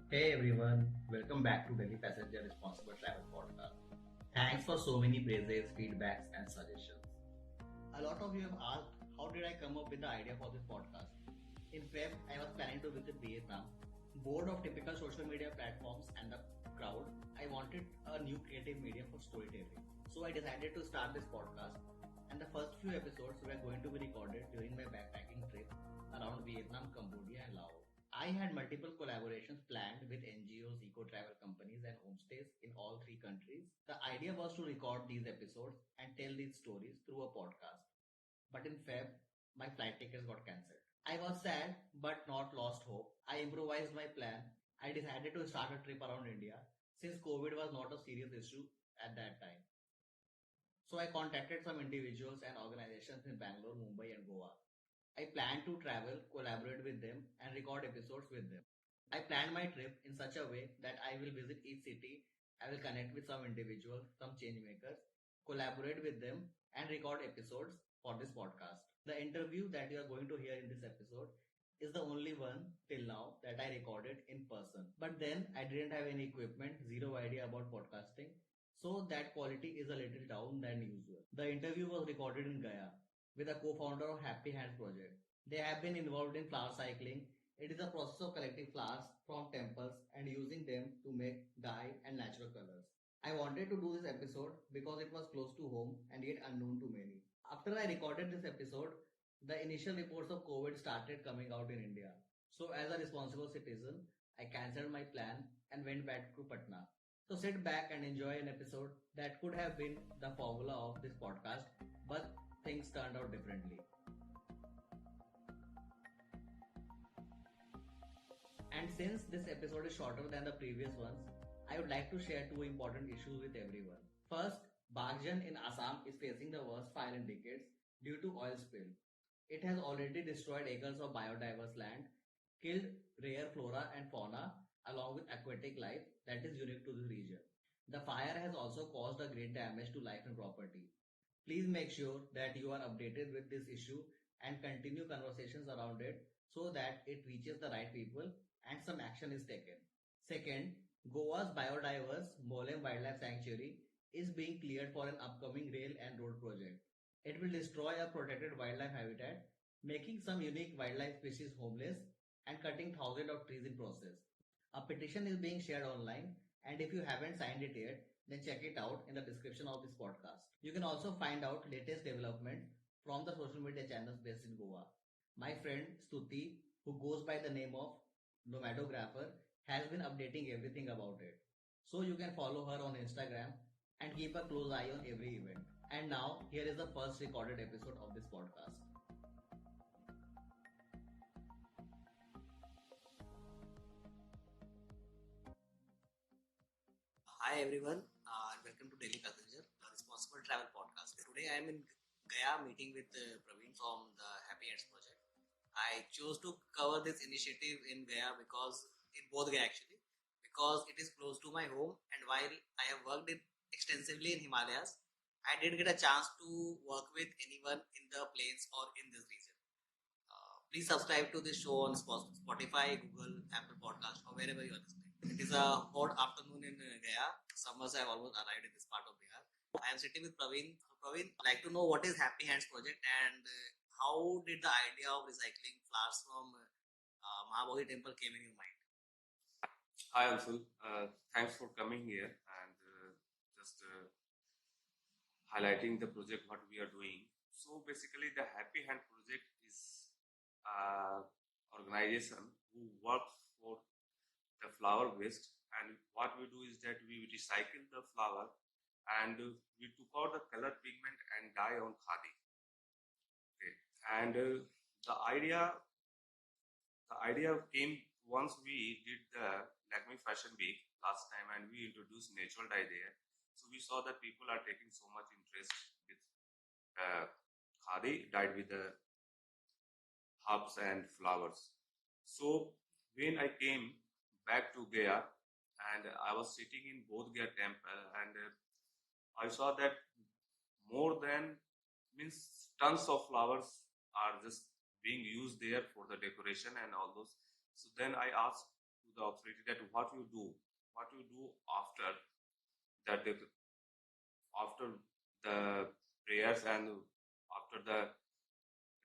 Hey everyone, welcome back to Delhi Passenger Responsible Travel Podcast. Thanks for so many praises, feedbacks, and suggestions. A lot of you have asked, how did I come up with the idea for this podcast? In Feb, I was planning to visit Vietnam. Bored of typical social media platforms and the crowd, I wanted a new creative medium for storytelling. So I decided to start this podcast, and the first few episodes were going to be recorded during my backpacking trip around Vietnam, Cambodia, and Laos. I had multiple collaborations planned with NGOs, eco travel companies, and homestays in all three countries. The idea was to record these episodes and tell these stories through a podcast. But in Feb, my flight tickets got cancelled. I was sad but not lost hope. I improvised my plan. I decided to start a trip around India since COVID was not a serious issue at that time. So I contacted some individuals and organizations in Bangalore, Mumbai, and Goa. I plan to travel, collaborate with them, and record episodes with them. I planned my trip in such a way that I will visit each city, I will connect with some individuals, some change makers, collaborate with them, and record episodes for this podcast. The interview that you are going to hear in this episode is the only one till now that I recorded in person. But then I didn't have any equipment, zero idea about podcasting, so that quality is a little down than usual. The interview was recorded in Gaya with a co-founder of Happy Hands project. They have been involved in flower cycling. It is a process of collecting flowers from temples and using them to make dye and natural colors. I wanted to do this episode because it was close to home and yet unknown to many. After I recorded this episode, the initial reports of COVID started coming out in India. So, as a responsible citizen, I cancelled my plan and went back to Patna. So, sit back and enjoy an episode that could have been the formula of this podcast, but things turned out differently. And since this episode is shorter than the previous ones, I would like to share two important issues with everyone. First, Baghjan in Assam is facing the worst fire in decades due to oil spill. It has already destroyed acres of biodiverse land, killed rare flora and fauna, along with aquatic life that is unique to this region. The fire has also caused a great damage to life and property. Please make sure that you are updated with this issue and continue conversations around it so that it reaches the right people and some action is taken. Second, Goa's biodiverse Molem Wildlife Sanctuary is being cleared for an upcoming rail and road project. It will destroy a protected wildlife habitat, making some unique wildlife species homeless and cutting thousands of trees in process. A petition is being shared online, and if you haven't signed it yet, then check it out in the description of this podcast. You can also find out latest developments from the social media channels based in Goa. My friend Stuti, who goes by the name of Nomadographer, has been updating everything about it. So you can follow her on Instagram and keep a close eye on every event. And now, here is the first recorded episode of this podcast. Hi everyone, and welcome to Daily Passenger, the responsible travel podcast. Today I am in Gaya meeting with Praveen from the Happy Ends project. I chose to cover this initiative in Gaya in both Gaya actually, because it is close to my home, and while I have worked extensively in Himalayas, I didn't get a chance to work with anyone in the plains or in this region. Please subscribe to this show on Spotify, Google, Apple Podcast, or wherever you are listening. It is a hot afternoon in Gaya. Summers have almost arrived in this part of Bihar. I am sitting with Praveen. So Praveen, I'd like to know what is Happy Hands project and how did the idea of recycling flowers from Mahabodhi temple came in your mind? Hi, Anshul. Thanks for coming here and just highlighting the project what we are doing. So basically, the Happy Hand project is organization who work for the flower waste, and what we do is that we recycle the flower and we took out the color pigment and dye on khadi. Okay, and the idea came once we did the Lakme Fashion Week last time, and we introduced natural dye there. So we saw that people are taking so much interest with khadi dyed with the herbs and flowers. So when I came back to Gaya, and I was sitting in Bodh Gaya temple, and I saw that more than means tons of flowers are just being used there for the decoration and all those. So then I asked to the authority that what you do that after the prayers and after the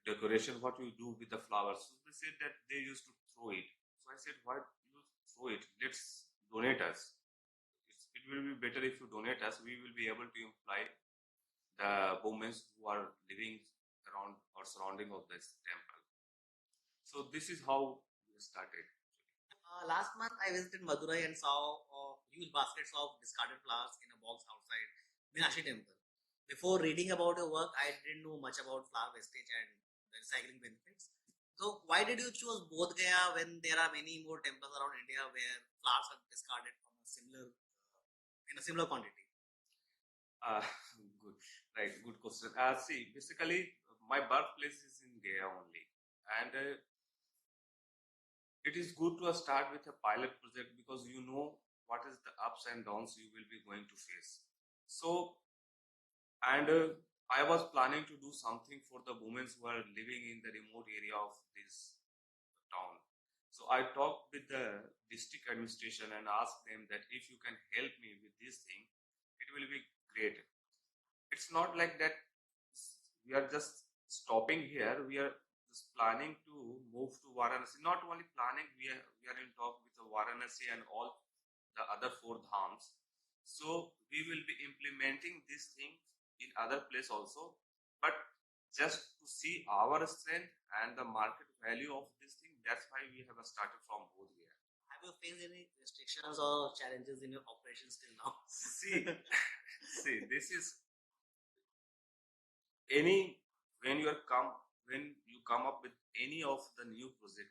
decoration, what you do with the flowers. So they said that they used to throw it. So I said, why you throw it? Let's donate us. It will be better if you donate us. We will be able to imply the women who are living around or surrounding of this temple. So this is how we started. Last month, I visited Madurai and saw huge baskets of discarded flowers in a box outside Meenakshi temple. Before reading about your work, I didn't know much about flower wastage and the recycling benefits. So, why did you choose Bodh Gaya when there are many more temples around India where flowers are discarded from a similar in a similar quantity? Uh, good, right, good question. See, basically, my birthplace is in Gaya only, and it is good to start with a pilot project because you know what is the ups and downs you will be going to face. So, and I was planning to do something for the women who are living in the remote area of this town. So I talked with the district administration and asked them that if you can help me with this thing, it will be great. It's not like that we are just stopping here. We are just planning to move to Varanasi. Not only planning, we are in talk with the Varanasi and all the other four dhams. So we will be implementing this thing in other place also. But just to see our strength and the market value of this thing, that's why we have started from both here. Have you faced any restrictions or challenges in your operations till now? See, see, this is any when you come up with any of the new project,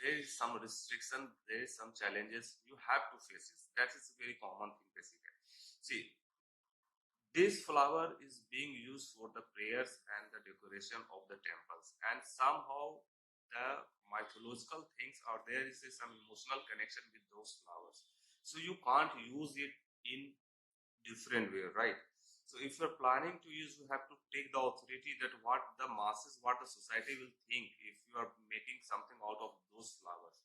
there is some restriction, there is some challenges you have to face it. That is a very common thing basically. See, this flower is being used for the prayers and the decoration of the temples, and somehow the mythological things are there is some emotional connection with those flowers, so you can't use it in different way, right? So if you're planning to use, you have to take the authority that what the masses, what the society will think if you are making something out of those flowers.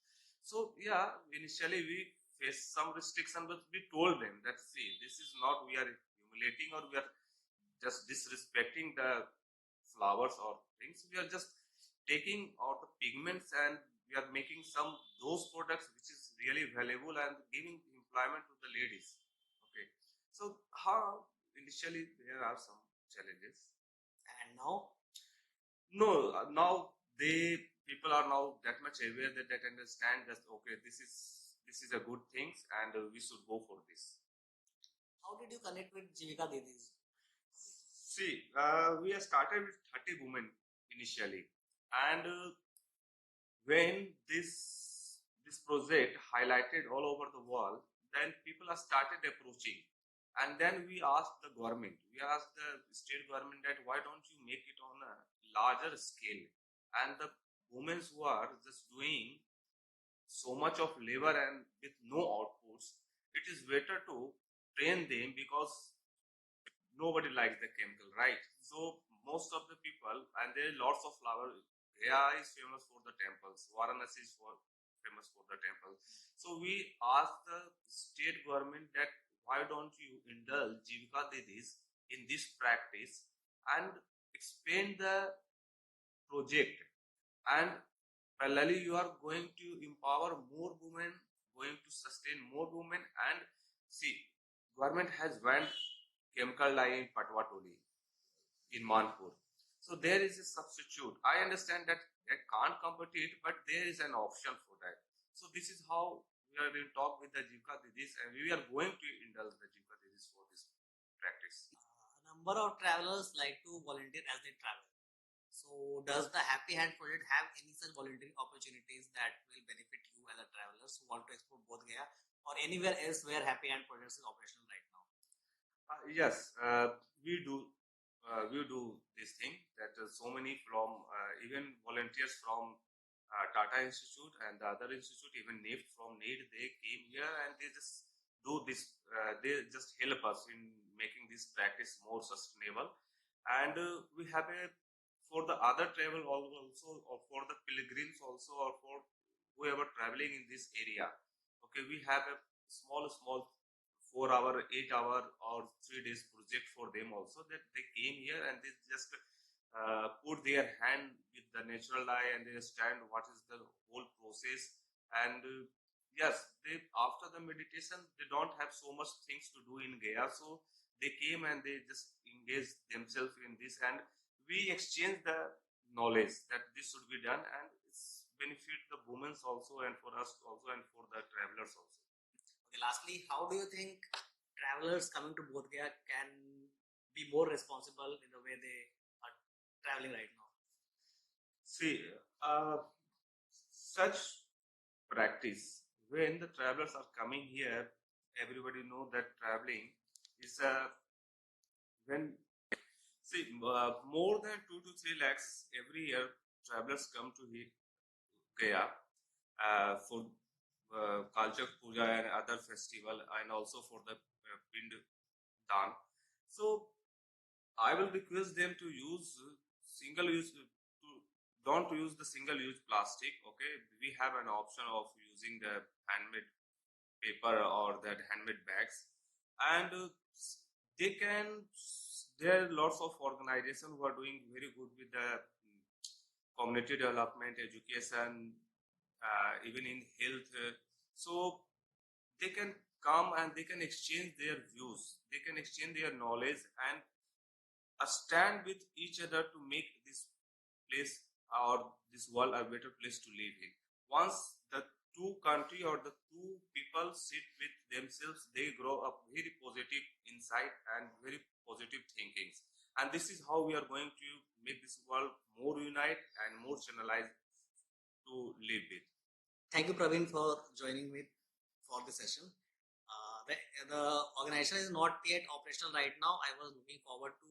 So yeah, initially we faced some restriction, but we told them that see, this is not we are humiliating or we are just disrespecting the flowers or things. We are just taking out the pigments and we are making some those products which is really valuable and giving employment to the ladies. Okay. So how initially there are some challenges, and now no, now they people are now that much aware that they understand that okay, this is a good thing and we should go for this. How did you connect with Jivika Didis? See, we have started with 30 women initially, and when this project highlighted all over the world, then people have started approaching, and then we asked the government, we asked the state government that why don't you make it on a larger scale, and the women who are just doing so much of labor and with no outputs, it is better to train them because nobody likes the chemical, right? So most of the people, and there are lots of flower. Gaya is famous for the temples. Varanasi is famous for the temples. So we asked the state government that why don't you indulge Jivika Didis in this practice and expand the project, and parallelly you are going to empower more women, going to sustain more women, and see, government has banned chemical dye in Patwatoli in Manpur. So there is a substitute. I understand that they can't compete, but there is an option for that. So this is how we are in talk with the Jivka Didis, and we are going to indulge the Jivka Didis for this practice. A number of travelers like to volunteer as they travel. So does the Happy Hand project have any such volunteering opportunities that will benefit you as a travelers who want to explore Bodh Gaya or anywhere else where Happy Hand project is operational right now? Yes, we do. We do this thing that so many from even volunteers from Tata Institute and the other institute, even NIFT from NEED, they came here and they just do this. They just help us in making this practice more sustainable. And we have a for the other travel also, or for the pilgrims also, or for whoever traveling in this area. Okay, we have a small 4 hour, 8 hour, or 3 days project for them also, that they came here and they just put their hand with the natural eye and they understand what is the whole process. And yes, they after the meditation they don't have so much things to do in Gaya, so they came and they just engaged themselves in this, and we exchange the knowledge that this should be done, and it's benefit the women also and for us also and for the travelers also. Okay, lastly, how do you think travelers coming to Bodh Gaya can be more responsible in the way they are traveling right now? See, such practice when the travelers are coming here, everybody know that traveling is a when see more than 2 to 3 lakhs every year travelers come to Gaya for Kalchak Puja and other festival, and also for the Pind Dan. So I will request them to use single use to don't use the single use plastic. Okay, we have an option of using the handmade paper or that handmade bags, and they can. There are lots of organizations who are doing very good with the community development, education, even in health. So they can come and they can exchange their views, they can exchange their knowledge, and stand with each other to make this place or this world a better place to live in. Once the two country or the two people sit with themselves, they grow up very positive insight and very positive thinkings. And this is how we are going to make this world more unite and more channelized to live with. Thank you, Praveen, for joining me for this session. The organization is not yet operational right now. I was looking forward to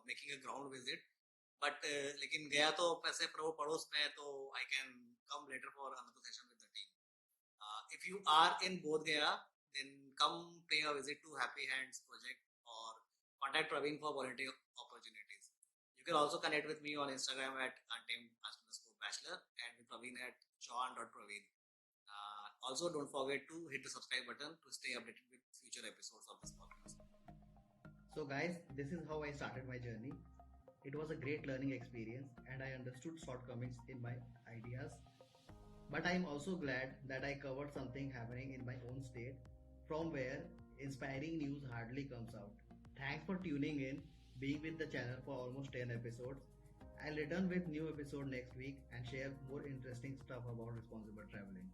making a ground visit, but लेकिन गया तो पैसे पड़ोस में है, तो I can come later for another session with the team. If you are in Bodh Gaya, then come pay a visit to Happy Hands project or contact Praveen for volunteer opportunities. You can also connect with me on Instagram at untamed_bachelor and with Praveen at john.praveen. Also, don't forget to hit the subscribe button to stay updated with future episodes of this podcast. So, guys, this is how I started my journey. It was a great learning experience, and I understood shortcomings in my ideas. But I am also glad that I covered something happening in my own state, from where inspiring news hardly comes out. Thanks for tuning in, being with the channel for almost 10 episodes. I'll return with new episode next week and share more interesting stuff about responsible traveling.